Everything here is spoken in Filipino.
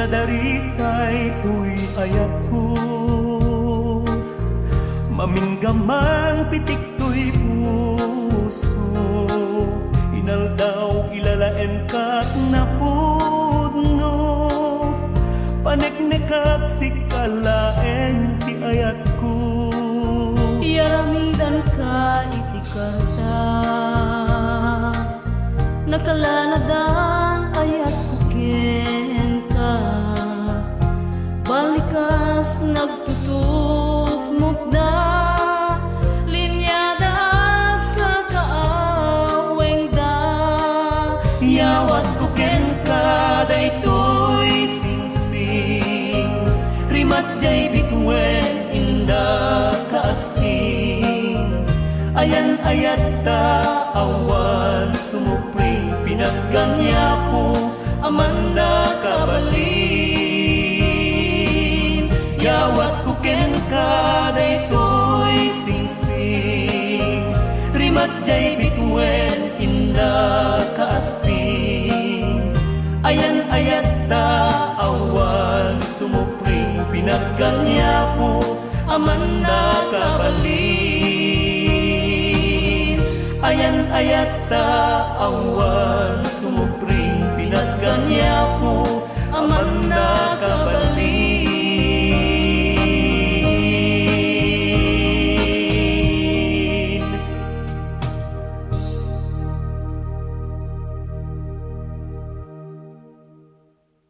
Nadarisay tuy ayat ko, maminggaman pitik tuy puso. Inaldaw ilalaen kat napudno, paneknekak sikalaen ti ayat ko. Yaramidan ka iti karta, nakalanadan ayat ko ken ka. Balikas nagtutukmok da, linyada at kakaaweng da. Yawat ko ken ka daytoy singsing, rimat jay bitwen inda kaasping. Ayan ayat ta awan sumupring, pinagkanya po amanda kabalin. Yawat ko ken ka daytoy singsing, rimat jay bitwen inda kaasping. Ayan ayat ta awan sumupring, pinagkanya po amanda kabalin. Ayan ayat ta awan sumupring,